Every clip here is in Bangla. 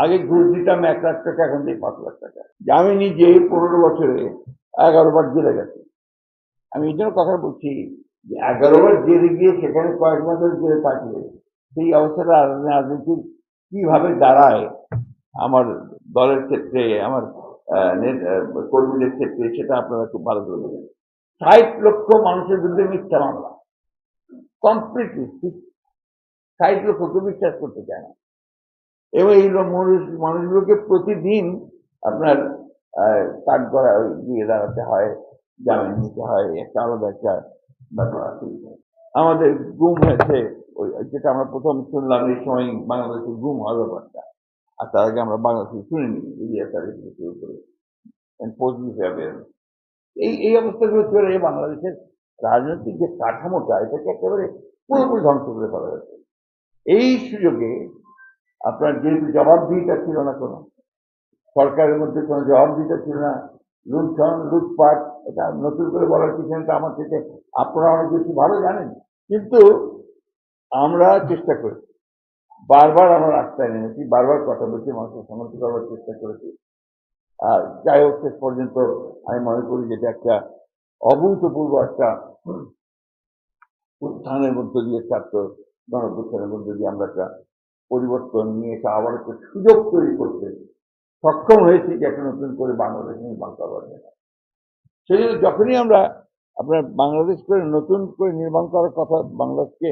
আগে ঘুষ দিতাম 1,00,000 টাকা, এখন দিই 5,00,000 টাকা। যে আমি নিজে 15 বছরে 11বার জেলে গেছি। আমি এই জন্য কথা বলছি যে 11বার জেলে গিয়ে সেখানে কয়েক মাসের জেলে থাকলে সেই অবস্থাটা রাজনীতির কিভাবে দাঁড়ায় আমার দলের ক্ষেত্রে, আমার কর্মীদের ক্ষেত্রে, সেটা আপনারা খুব ভালো করে বোঝেন। 60 লক্ষ মানুষের বিরুদ্ধে মিথ্যা মামলা, কমপ্লিটলি 60 লক্ষকে বিশ্বাস করতে চায় না। এবং এই মানুষগুলোকে প্রতিদিন আপনার কাঠ করা দিয়ে দাঁড়াতে হয়, জামিন নিতে হয়, একটা আলাদা একটা ব্যাপার আছে। আমাদের গুম হয়েছে, ওই যেটা আমরা প্রথম শুনলাম এই সময় বাংলাদেশে গুম হওয়ার ব্যাপারটা, আর তার আগে আমরা বাংলাদেশে শুনিনি, ইলিয়াস আলী থেকে শুরু করে এই অবস্থাগুলো চলে বাংলাদেশের রাজনৈতিক যে কাঠামোটা, এটাকে একেবারে পুরোপুরি ধ্বংস করে ফেলা হয়েছে। এই সুযোগে আপনার যেহেতু জবাবদিহিতা ছিল না, কোনো সরকারের মধ্যে কোনো জবাবদিহিতা ছিল না, লুণ্ঠন লুটপাট, এটা নতুন করে বলার কিছু নেই, আমার থেকে আপনারা অনেক বেশি ভালো জানেন। কিন্তু আমরা চেষ্টা করেছি, বারবার আমরা রাস্তায় নেমেছি, বারবার কথা বলছি, মানুষের সমর্থন করবার চেষ্টা করেছি। আর যাই হোক, শেষ পর্যন্ত আমি মনে করি যেটা একটা অভূতপূর্ব একটা উত্থানের মধ্য দিয়ে, ছাত্র গণঅভ্যুত্থানের মধ্য দিয়ে আমরা একটা পরিবর্তন নিয়ে এসে আবার একটা সুযোগ তৈরি করতে সক্ষম হয়েছি, যে একটা নতুন করে বাংলাদেশ নির্মাণ করবার জন্য। সেই জন্য যখনই আমরা আপনার বাংলাদেশ করে নতুন করে নির্মাণ করার কথা, বাংলাদেশকে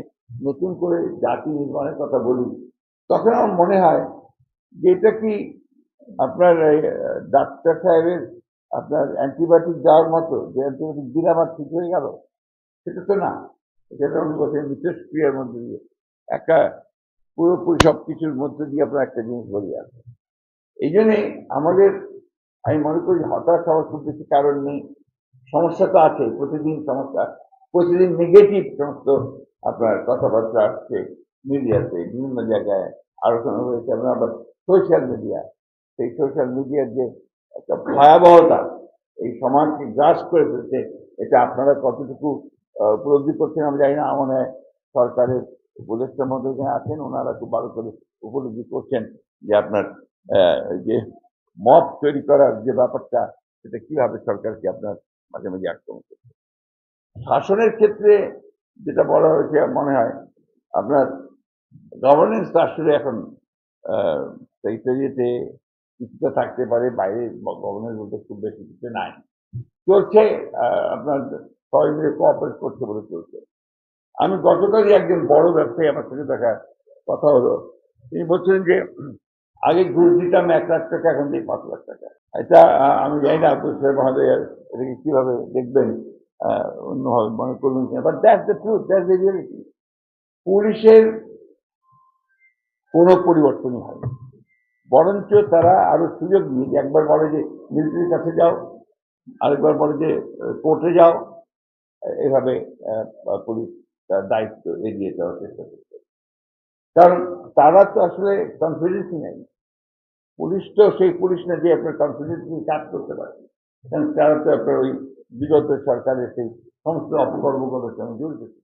নতুন করে জাতি নির্মাণের কথা বলি, তখন আমার মনে হয় যে এটা কি আপনার ডাক্তার সাহেবের আপনার অ্যান্টিবায়োটিক দেওয়ার মতো, যে অ্যান্টিবায়োটিক দিলে আমার ঠিক হয়ে গেল, সেটা তো না। সেটা উনি বলছেন মিথস্ক্রিয়ার মধ্যে দিয়ে একটা পুরোপুরি সবকিছুর মধ্যে দিয়ে আপনার একটা জিনিস বলিয়ে আসে। এই জন্যে আমাদের, আমি মনে করি হতাশ হওয়ার খুব বেশি কারণ নেই। সমস্যা তো আছে, প্রতিদিন সমস্যা, প্রতিদিন নেগেটিভ সমস্ত আপনার কথাবার্তা আসছে মিডিয়াতে, বিভিন্ন জায়গায় আলোচনা হয়েছে। আমরা আবার সোশ্যাল মিডিয়া, সেই সোশ্যাল মিডিয়ার যে একটা ভয়াবহতা এই সমাজকে গ্রাস করে ফেলছে, এটা আপনারা কতটুকু উপলব্ধি করছেন আমি জানি না। মনে হয় সরকারের উপদেষ্টার মধ্যে এখানে আছেন, ওনারা খুব ভালো করে উপলব্ধি করছেন যে আপনার যে মত তৈরি করার যে ব্যাপারটা, সেটা কিভাবে সরকারকে আপনার মাঝে মাঝে আক্রমণ করছে। শাসনের ক্ষেত্রে যেটা বলা হয়েছে, মনে হয় আপনার গভর্নেন্স আসলে এখন সেক্রেটারিয়েটে কিছুটা থাকতে পারে, বাইরে গভর্নেন্স বলতে খুব বেশি কিছু নাই, চলছে। আপনার সবাই মিলে কোঅপারেট করছে বলে চলছে। আমি গতকালই একজন বড় ব্যবসায়ী আমার সাথে দেখা কথা হলো, তিনি বলছিলেন যে আগে ঘুষ দিতাম 1,00,000 টাকা, এখন দিই 5,00,000 টাকা। এটা আমি জানি না মহোদয় এটাকে কিভাবে দেখবেন, অন্যভাবে মনে করবেন কিনা, but that's the truth, that's the reality. পুলিশের কোনো পরিবর্তনই হয়নি, বরঞ্চ তারা আরো সুযোগ নিয়ে, একবার বলে যে মিলিটারির কাছে যাও, আরেকবার বলে যে কোর্টে যাও, এভাবে পুলিশ তার দায়িত্ব এগিয়ে যাওয়ার চেষ্টা করছে। কারণ তারা তো আসলে কনফিডেন্সই নেই। পুলিশ তো সেই পুলিশ না যে আপনার কনফিডেন্স নিয়ে কাজ করতে পারে, কারণ তারা তো আপনার ওই বিগত সরকারের সেই সমস্ত অপকর্মগুলোর সঙ্গে জড়িত।